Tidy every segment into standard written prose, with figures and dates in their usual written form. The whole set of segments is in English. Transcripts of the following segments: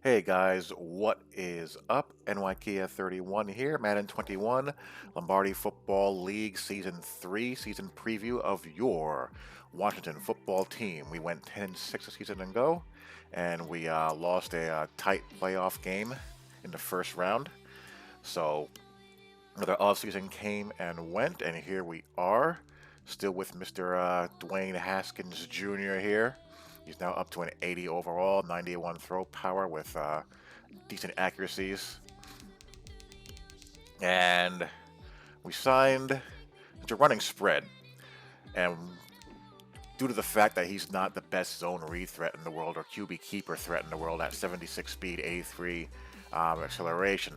Hey guys, what is up? NYKF31 here, Madden 21, Lombardi Football League Season 3, season preview of your Washington football team. We went 10-6 a season ago, and we lost a tight playoff game in the first round. So another offseason came and went, and here we are, still with Mr. Dwayne Haskins Jr. here. He's now up to an 80 overall, 91 throw power with decent accuracies. And we signed a running spread. And due to the fact that he's not the best zone read threat in the world or QB keeper threat in the world at 76 speed, 83 acceleration,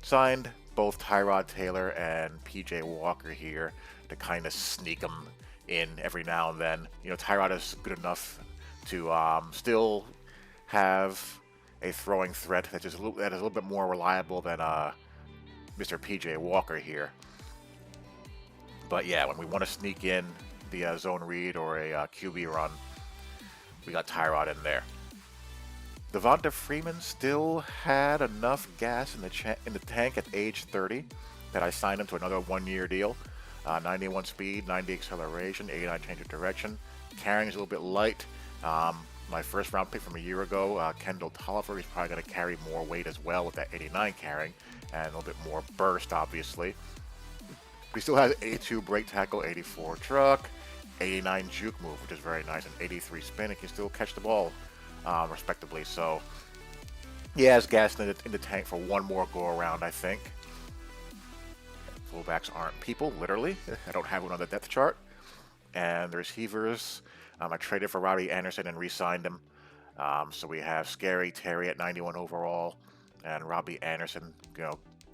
signed both Tyrod Taylor and PJ Walker here to kind of sneak them in every now and then. You know, Tyrod is good enough to still have a throwing threat that is a little bit more reliable than Mr. PJ Walker here. But yeah, when we want to sneak in the zone read or a QB run, we got Tyrod in there. Devonta Freeman still had enough gas in the tank at age 30 that I signed him to another one-year deal. 91 speed, 90 acceleration, 89 change of direction. Carrying is a little bit light. My first round pick from a year ago, Kendall Tolliver, he's probably going to carry more weight as well with that 89 carrying and a little bit more burst, obviously. He still has 82 break tackle, 84 truck, 89 juke move, which is very nice, and 83 spin. He can still catch the ball, respectively. So he has gas in the tank for one more go around, I think. Fullbacks aren't people, literally. I don't have one on the depth chart. And the receivers, I traded for Robbie Anderson and re-signed him. So we have Scary Terry at 91 overall, and Robbie Anderson,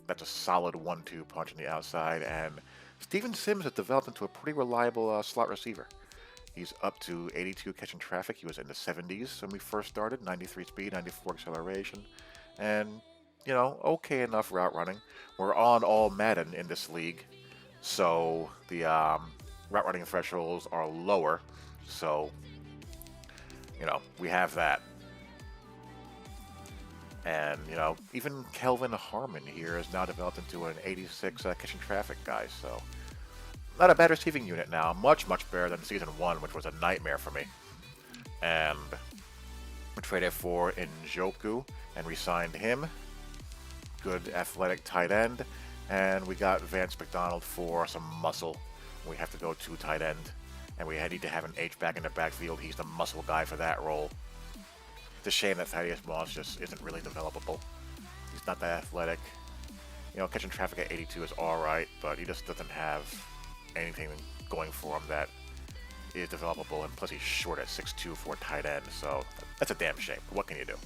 that's a solid 1-2 punch on the outside. And Steven Sims has developed into a pretty reliable slot receiver. He's up to 82 catching traffic. He was in the 70s when we first started, 93 speed, 94 acceleration, and okay enough route running. We're on all Madden in this league, so the route running thresholds are lower. So we have that. And, even Kelvin Harmon here has now developed into an 86 catching traffic guy. So, not a bad receiving unit now. Much, much better than Season 1, which was a nightmare for me. And we traded for Njoku and re-signed him. Good athletic tight end. And we got Vance McDonald for some muscle. We have to go to tight end. And we need to have an H-back in the backfield. He's the muscle guy for that role. It's a shame that Thaddeus Moss just isn't really developable. He's not that athletic. Catching traffic at 82 is alright, but he just doesn't have anything going for him that is developable, and plus he's short at 6'2 for a tight end, so that's a damn shame. What can you do?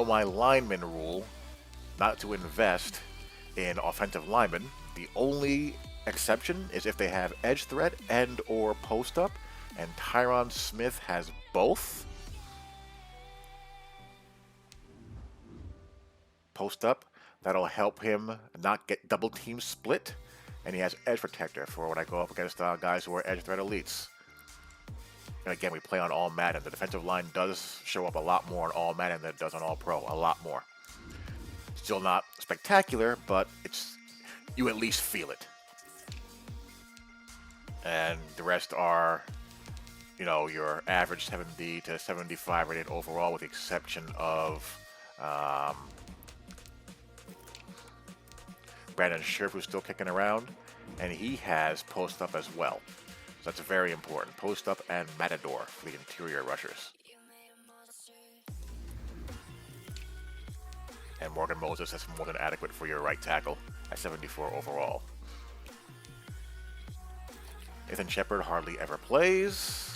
My lineman rule, not to invest in offensive linemen. The only exception is if they have edge threat and or post up, and Tyron Smith has both. Post up, that'll help him not get double team split, and he has edge protector for when I go up against guys who are edge threat elites. And again, we play on all Madden. The defensive line does show up a lot more on all Madden than it does on all pro, a lot more. Still not spectacular, but you at least feel it. And the rest are your average 70 to 75 rated overall, with the exception of Brandon Scherf, who's still kicking around, and he has post up as well. So that's very important. Post up and Matador for the interior rushers. And Morgan Moses is more than adequate for your right tackle at 74 overall. Nathan Shepard hardly ever plays.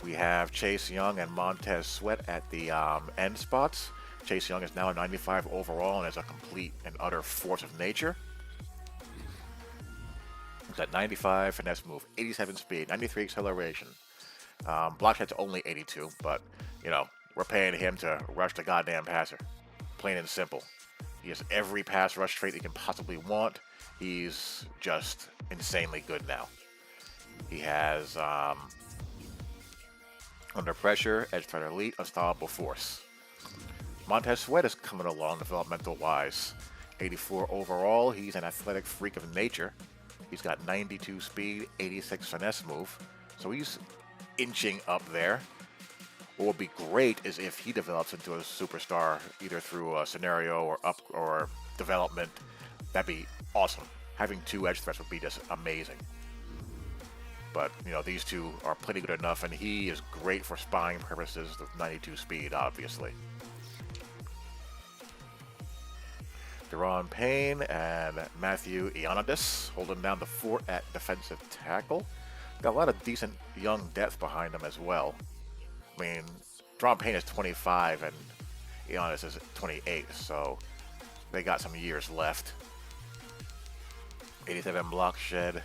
We have Chase Young and Montez Sweat at the end spots. Chase Young is now a 95 overall and is a complete and utter force of nature. He's at 95 finesse move, 87 speed, 93 acceleration. Block shot's only 82, but we're paying him to rush the goddamn passer. Plain and simple. He has every pass rush trait you can possibly want. He's just insanely good now. He has Under pressure, edge threat elite, unstoppable force. Montez Sweat is coming along developmental-wise. 84 overall, he's an athletic freak of nature. He's got 92 speed, 86 finesse move, so he's inching up there. What would be great is if he develops into a superstar, either through a scenario or development. That'd be awesome. Having 2 edge threats would be just amazing. But, you know, these two are plenty good enough, and he is great for spying purposes with 92 speed, obviously. Deron Payne and Matthew Ioannidis holding down the fort at defensive tackle. Got a lot of decent young depth behind them as well. I mean, Deron Payne is 25 and Ioannidis is 28, so they got some years left. 87 block shed,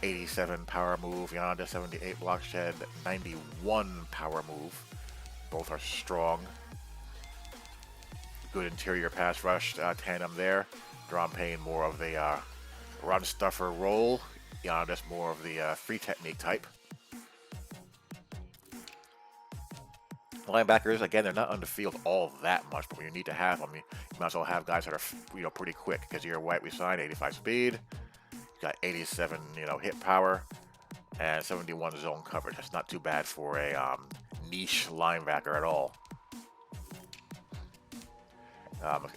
87 power move. Ioannidis 78 block shed, 91 power move. Both are strong. Good interior pass rush tandem there. Deron Payne more of the run stuffer role. Ioannidis more of the free technique type. Linebackers, again, they're not on the field all that much, but when you need to have them, you might as well have guys that are, pretty quick. Because you're White, we signed 85 speed. You got 87, hit power, and 71 zone coverage. That's not too bad for a niche linebacker at all.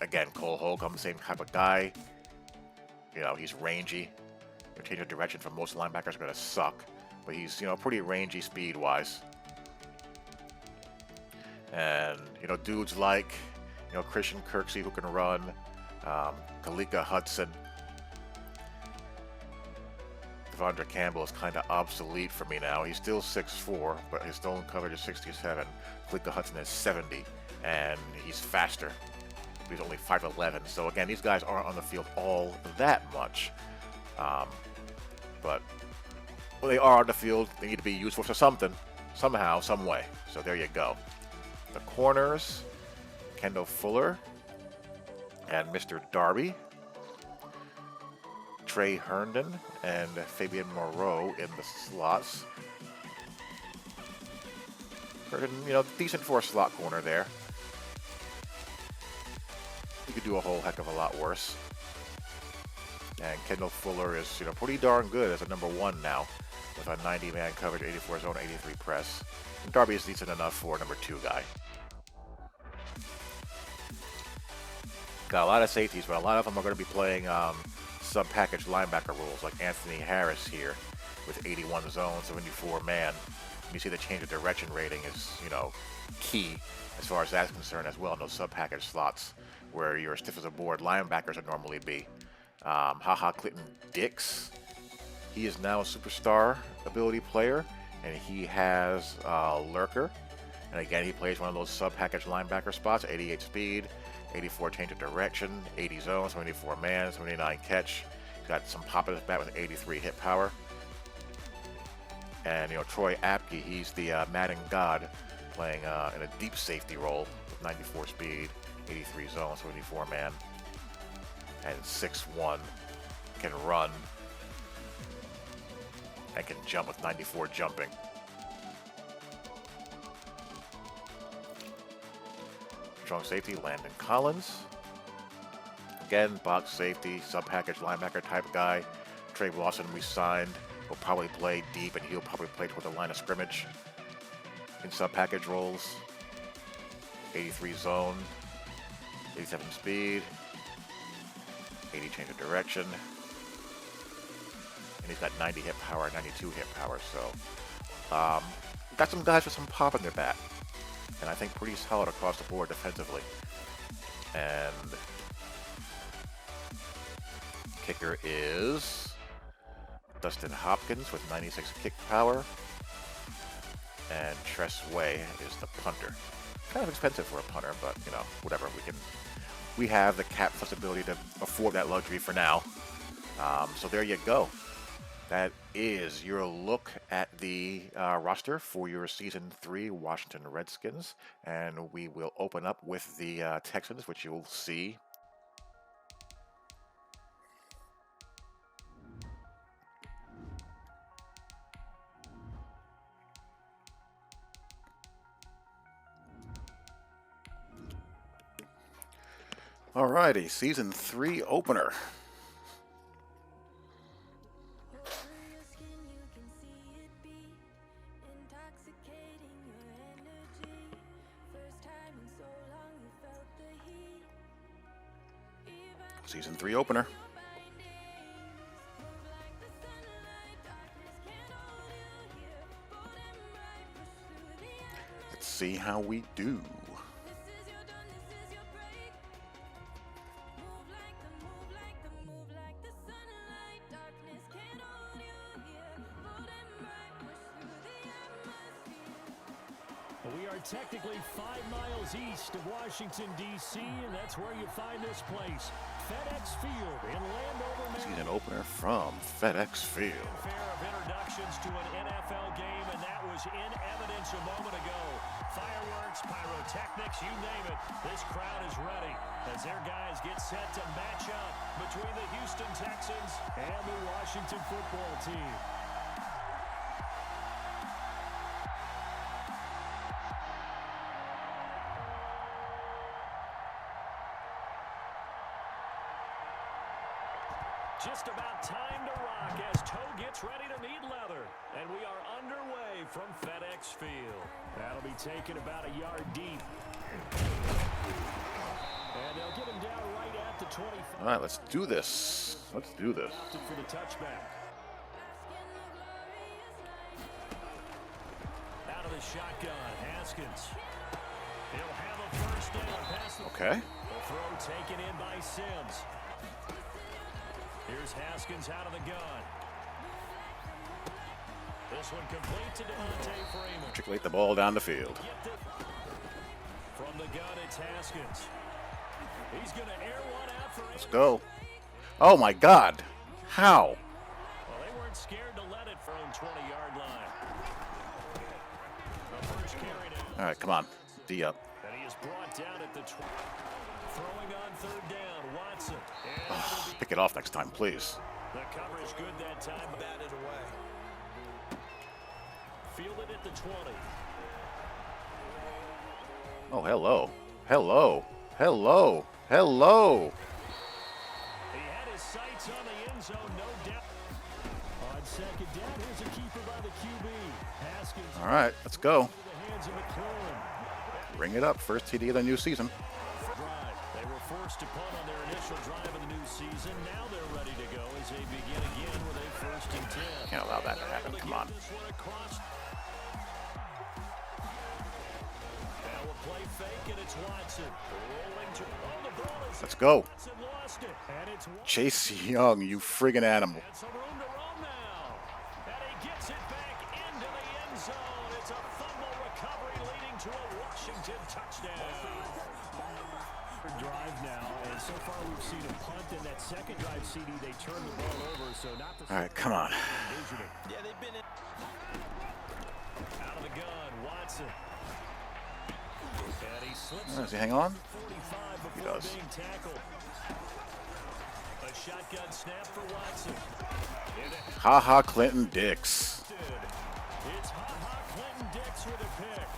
Again, Cole Holcomb, the same type of guy. He's rangy. Change of direction for most linebackers are going to suck, but he's pretty rangy speed-wise. And dudes like Christian Kirksey who can run, Kalika Hudson. Devondre Campbell is kind of obsolete for me now. He's still 6'4", but his zone coverage is 67. Kalika Hudson is 70, and he's faster. He's only 5'11", so again, these guys aren't on the field all that much. But when they are on the field, they need to be useful for something, somehow, some way. So there you go. The corners, Kendall Fuller and Mr. Darby. Trey Herndon and Fabian Moreau in the slots. Herndon, decent for a slot corner there. You could do a whole heck of a lot worse. And Kendall Fuller is, pretty darn good as a number 1 now, with a 90-man coverage, 84 zone, 83 press. And Darby is decent enough for a number 2 guy. Got a lot of safeties, but a lot of them are going to be playing sub-package linebacker rules, like Anthony Harris here, with 81 zone, 74 man. You see the change of direction rating is, key as far as that's concerned as well in those sub-package slots, where you're as stiff as a board linebackers would normally be. Clinton Dix, he is now a superstar ability player, and he has Lurker. And again, he plays one of those sub-package linebacker spots, 88 speed, 84 change of direction, 80 zone, 74 man, 79 catch. He's got some pop in his bat with 83 hit power. And, Troy Apke, he's the Madden god, playing in a deep safety role with 94 speed, 83 zone, 74 man, and 6'1", can run and can jump with 94 jumping. Strong safety, Landon Collins. Again, box safety, sub-package linebacker type guy. Trey Lawson we signed. Will probably play deep, and he'll probably play toward the line of scrimmage in sub-package roles. 83 zone, 87 speed, 80 change of direction, and he's got 90 hit power, 92 hit power, so got some guys with some pop in their bat, and I think pretty solid across the board defensively. And kicker is Dustin Hopkins with 96 kick power, and Tress Way is the punter. Kind of expensive for a punter, but whatever. We have the cap flexibility to afford that luxury for now. So there you go. That is your look at the roster for your Season 3 Washington Redskins. And we will open up with the Texans, which you'll see. Alrighty, season 3 opener. Season 3 opener. Let's see how we do. We are technically 5 miles east of Washington, D.C., and that's where you find this place, FedEx Field in Landover, Maryland. Season opener from FedEx Field. Fair of introductions to an NFL game, and that was in evidence a moment ago. Fireworks, pyrotechnics, you name it. This crowd is ready as their guys get set to match up between the Houston Texans and the Washington football team. Just about time to rock as Toe gets ready to meet leather. And we are underway from FedEx Field. That'll be taken about a yard deep. And they'll get him down right at the 25. All right, let's do this. Let's do this. For the touchback. Out of the shotgun, Haskins. He'll have a first down pass. Okay. The throw taken in by Sims. Here's Haskins out of the gun. This one complete to Devontae Freeman. Articulate the ball down the field. From the gun, it's Haskins. He's going to air one out for him. Let's go. Oh my God. How? Well, they weren't scared to let it from 20-yard line. The first carry now. All right, come on. D up. And he is brought down at the 20. Throwing on third down, Watson. Pick it off next time, please. The coverage good that time, batted away. Fielded at the 20. Oh, hello. Hello. Hello. Hello. He had his sights on the end zone, no doubt. On second down, here's a keeper by the QB. Haskins. All right, let's go. The hands of McClellan. Bring it up. First TD of the new season. They were forced to punt on their initial drive of the new season. Now they're ready to go as they begin again with a 1st and 10. Can't allow that to happen. Come on. Now a play fake, and it's Watson. Rolling to the ball. Let's go. Lost it. And it's Chase Young, you friggin' animal. and some room to run now. And he gets it back into the end zone. It's a fumble recovery leading to a Washington touchdown. Drive now, and so far we've seen a punt in that second drive. CD, they turned the ball over, so not the. All right, come on. Yeah, they've been in. Out of the gun, Watson. And he slips. Does he hang on? 45 before He does. being tackled. A shotgun snap for Watson. Ha ha, Clinton Dix. It's Ha-Ha Clinton Dix with a pick.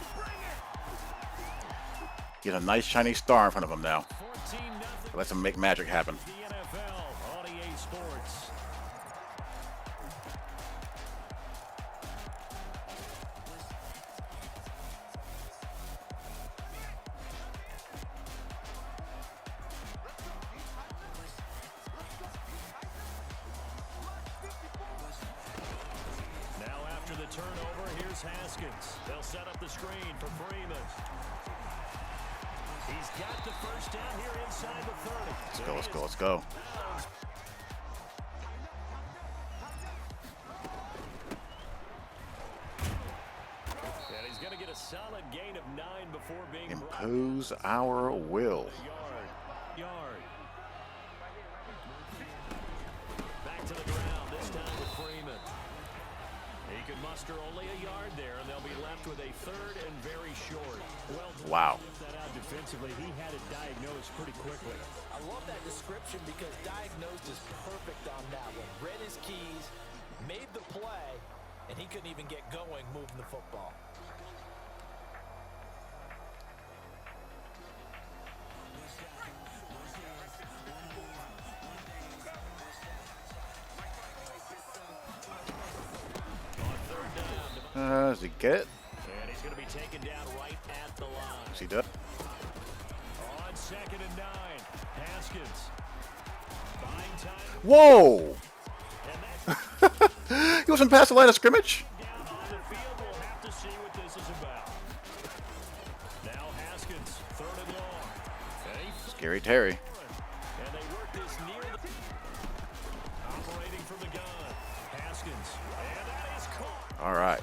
He has a nice shiny star in front of him now. 14-0. Let's him make magic happen. The NFL on EA Sports. Now after the turnover, here's Haskins. They'll set up the screen for Freeman. He's got the first down here inside the 30. Let's go, let's go, let's go. And he's going to get a solid gain of 9 before being Impose our will. Yard. Back to the ground, this time with Freeman. He could muster only a yard there, and they'll be left with a 3rd and very short. Well, Wow. that out defensively, he had it diagnosed pretty quickly. I love that description because diagnosed is perfect on that one. Read his keys, made the play, and he couldn't even get going moving the football. Does he get it? And he's going to be taken down right at the line. Does he do it? On 2nd and 9, Haskins. Buying time. Whoa! And that's He wasn't past the line of scrimmage? down on the field. We'll have to see what this is about. Now Haskins, 3rd and long. And he Scary Terry. And they work this near the... Operating from the gun. Haskins. And that is caught. All right.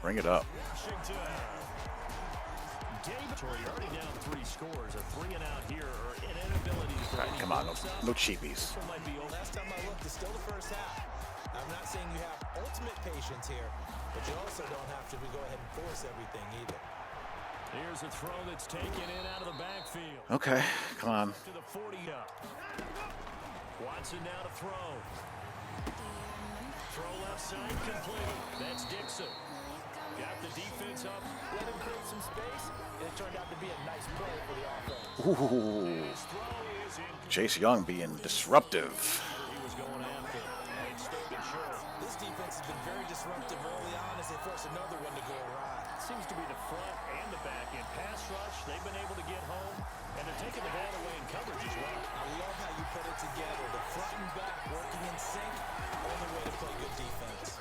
Bring it up. Washington. David, you're already down 3 scores. A 3 and out here, or an inability to... All right, come on. No cheapies. Might be last time I looked, it's still the first half. I'm not saying you have ultimate patience here, but you also don't have to go ahead and force everything either. Here's a throw that's taken in out of the backfield. Okay, come on. To the 40 up. Watson now to throw. Throw left side complete. That's Dixon. Got the defense up. Let him create some space, and it turned out to be a nice play for the offense. Ooh. His throw is in. Chase Young being disruptive. He was going after it. And stayed it short. This defense has been very disruptive early on as they force another one to go awry. Seems to be the front and the back. In pass rush, they've been able to get home, and they're taking the ball away in coverage as well. I love how you put it together. The front and back working in sync. Only way to play good defense.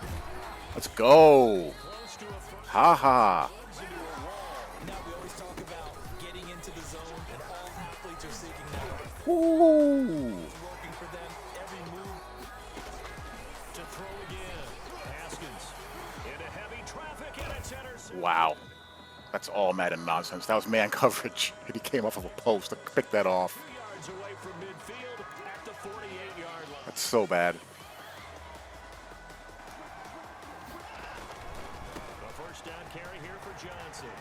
Let's go. Close to a first. Ha ha. Into a wall. Now we always talk about getting into the zone, and all athletes are seeking that. Ooh. Working for them every move. To throw again. Haskins into heavy traffic, and it's intercepted. Wow. That's all Madden nonsense. That was man coverage. And he came off of a post to pick that off. 3 yards away from midfield at the 48-yard line. That's so bad. A first down carry here for Johnson.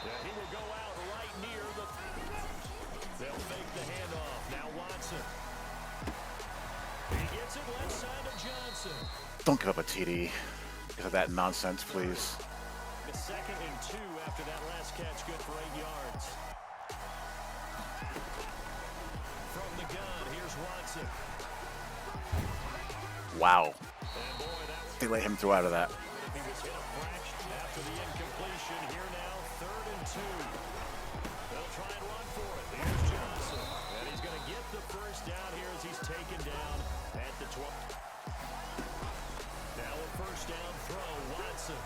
Yeah, he will go out right near the... They'll fake the handoff. Now Watson. He gets it left side of Johnson. Don't give up a TD because of that nonsense, please. The 2nd and 2 after that last catch, good for 8 yards. From the gun, here's Watson. Wow. And boy, that was... They let him throw out of that. He was hit a fraction after the incompletion. Here now, 3rd and 2. They'll try and run for it. Here's Johnson. And he's going to get the first down here as he's taken down at the 12. Now a first down throw. Watson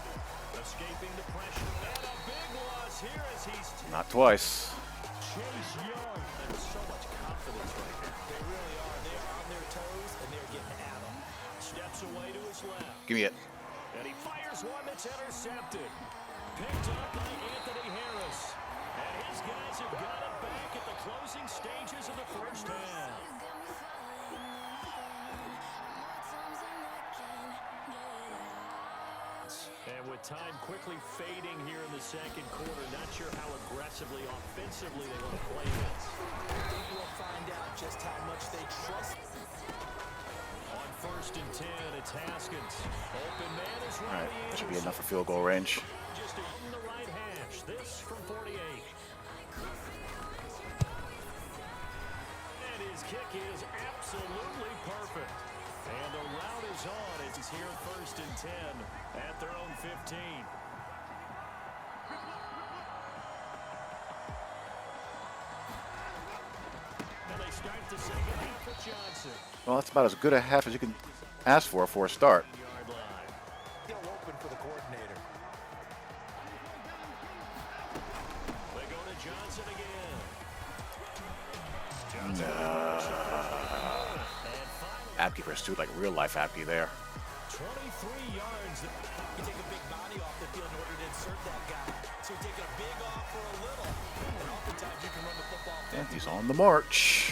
escaping the pressure. And a big loss here as he's... Not twice. Chase Young. And so much confidence right now. They really are. They are on their toes, and they're getting at them. Steps away to his left. Give me it. And he fires one that's intercepted. Picked up by Anthony Harris. And his guys have got it back at the closing stages of the first half. And with time quickly fading here in the second quarter, not sure how aggressively, offensively they want to play this. I think we'll find out just how much they trust. On 1st and 10, it's Haskins. Open man is All right. right. That should be enough for field goal range. Just in the right hash. This from 48. And his kick is absolutely perfect. And the route is on. It's here 1st and 10 at their own 15. And they start the second half with Johnson. Well, that's about as good a half as you can ask for a start. Yard line. Still open for the coordinator. They go to Johnson again. App keepers too, like real life Appy there. 23 yards. You take a big body off the field in order to insert that guy. So you take a big off for a little. And oftentimes you can run the football 50. And he's on the march.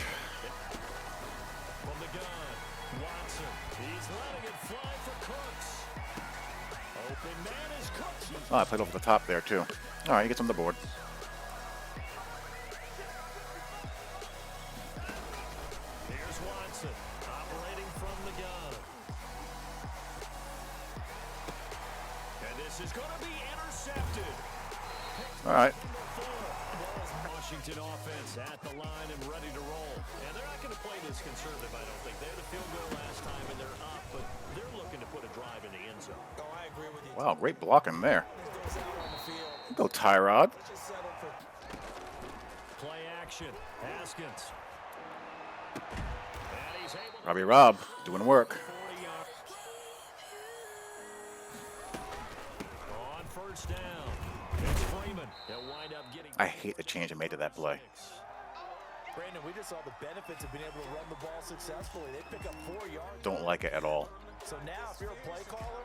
From the gun, Watson. He's letting it fly for Cooks. Open man is Cooks. Oh, I played over the top there too. All right, he gets on the board. Here's Watson, operating from the gun. And this is going to be intercepted. All right. Washington offense at the line and ready to roll. And they're not going to play this conservative, I don't think. They had a field goal last time and they're up, but they're looking to put a drive in the end zone. Oh, I agree with Wow, great blocking there. Go Tyrod. Play action. Haskins. And he's able Robbie Robb doing work. 40 yards. On first down. It's Freeman. They'll wind up getting. I hate the change they made to that play. Brandon, we just saw the benefits of being able to run the ball successfully. They pick up 4 yards. Don't like it at all. So now, if you're a play caller,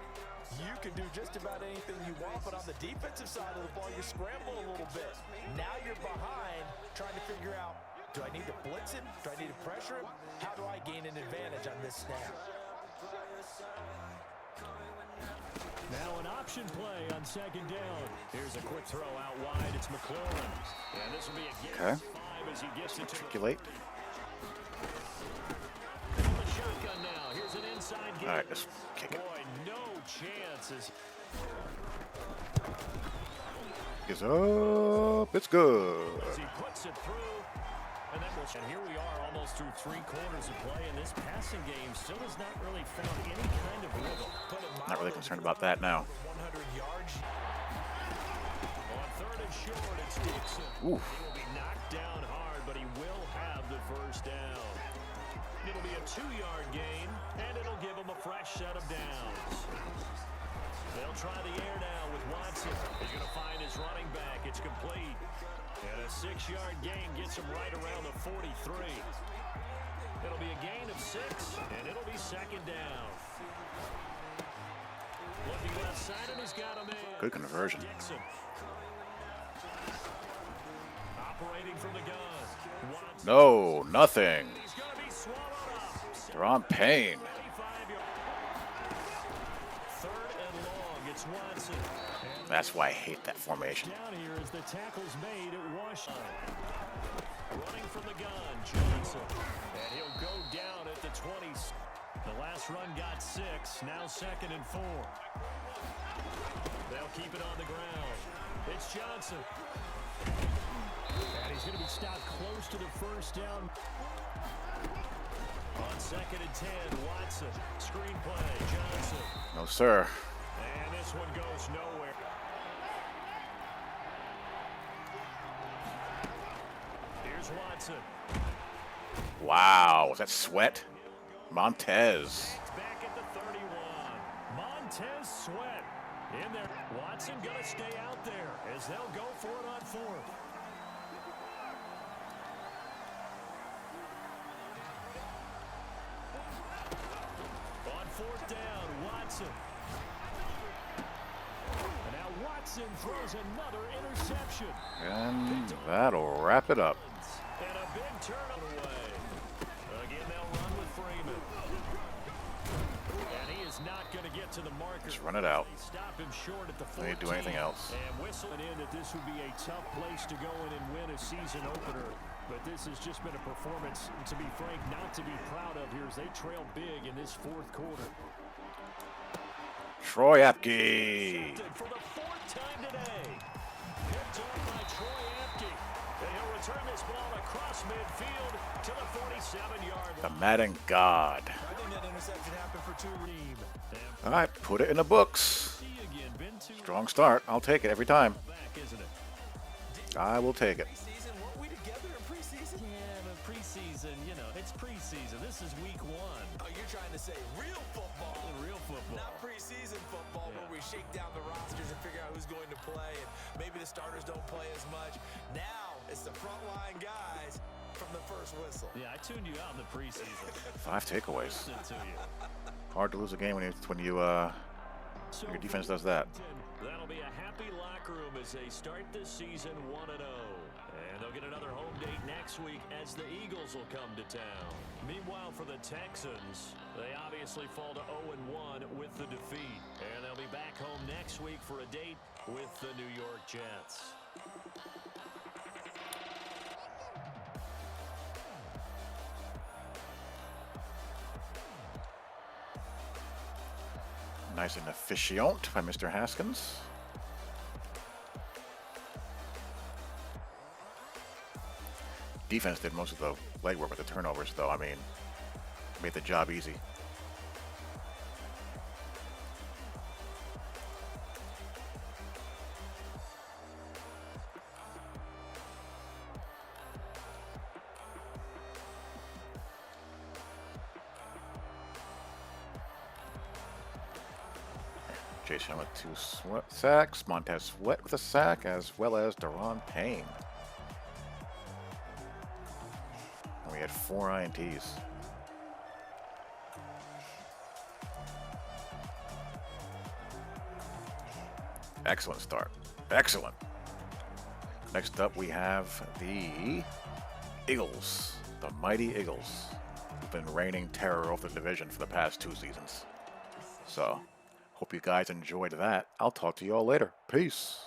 you can do just about anything you want, but on the defensive side of the ball, you're scrambling a little bit. Now you're behind, trying to figure out, do I need to blitz him? Do I need to pressure him? How do I gain an advantage on this snap? Now an option play on second down. Here's a quick throw out wide. It's McLaurin. And this will be a Okay. 5 as he gets it to the Articulate. shotgun now. Here's an inside game. All right, let's kick it. Boy, no chances. Is up. It's good. As he puts it through. And here we are almost through 3 quarters of play, and this passing game still has not really found any kind of rhythm. Not really concerned about that now. 100 yards. On third and short, it's Dixon. Oof. He will be knocked down hard, but he will have the first down. It'll be a 2-yard gain, and it'll give him a fresh set of downs. They'll try the air now with Watson. He's going to find his running back. It's complete. And a 6-yard gain gets him right around the 43. It'll be a gain of 6, and it'll be second down. Looking left side, and he's got him in. Good conversion. Dixon. Operating from the gun. Watson. No, nothing. He's going to be swallowed up. They're on Payne. 25-yard. Third and long. It's Watson. That's why I hate that formation. Down here as the tackle's made at Washington. Running from the gun, Johnson. And he'll go down at the 20. The last run got 6, now second and 4. They'll keep it on the ground. It's Johnson. And he's going to be stopped close to the first down. On second and 10, Watson. Screen play, Johnson. No, sir. And this one goes nowhere. Here's Watson. Wow, is that Sweat? Montez. Back at the 31. Montez Sweat in there. Watson going to stay out there as they'll go for it on 4th. On 4th down, Watson. And now Watson throws another interception. And that'll wrap it up. And a big turnover away. Again, they'll run with Freeman. And he is not going to get to the marker. Just run it out. They stop him short at the 14. They didn't do anything else. And whistling in that this would be a tough place to go in and win a season opener. But this has just been a performance, to be frank, not to be proud of here as they trail big in this 4th quarter. Troy Apke. For the 4th time today. Picked up by Troy Apke. And he'll return this ball across midfield to the 47-yard The line. Madden God. I think that interception happened for 2 reasons. All right, put it in the books. See again, been too Strong start. I'll take it every time. back, isn't it? I will take it. Preseason, weren't we together in preseason? Yeah, but preseason, you know, it's preseason. This is week 1. Oh, you're trying to say real football. Real football. Not preseason football Yeah. where we shake down the rosters and figure out who's going to play, and maybe the starters don't play as much. Now it's the frontline guys from the first whistle. Yeah, I tuned you out in the preseason. 5 takeaways. Listen to you. Hard to lose a game when So your defense does that. that'll be a happy locker room as they start this season 1-0. And they'll get another home date next week as the Eagles will come to town. Meanwhile, for the Texans, they obviously fall to 0-1 with the defeat. And they'll be back home next week for a date with the New York Jets. Nice and efficient by Mr. Haskins. Defense did most of the legwork with the turnovers, though. I mean, made the job easy. Jason with 2 sacks. Montez Sweat with a sack, as well as Deron Payne. And we had 4 INTs. Excellent start. Excellent. Next up, we have the Eagles, the mighty Eagles, who've been reigning terror over the division for the past 2 seasons. So, hope you guys enjoyed that. I'll talk to you all later. Peace.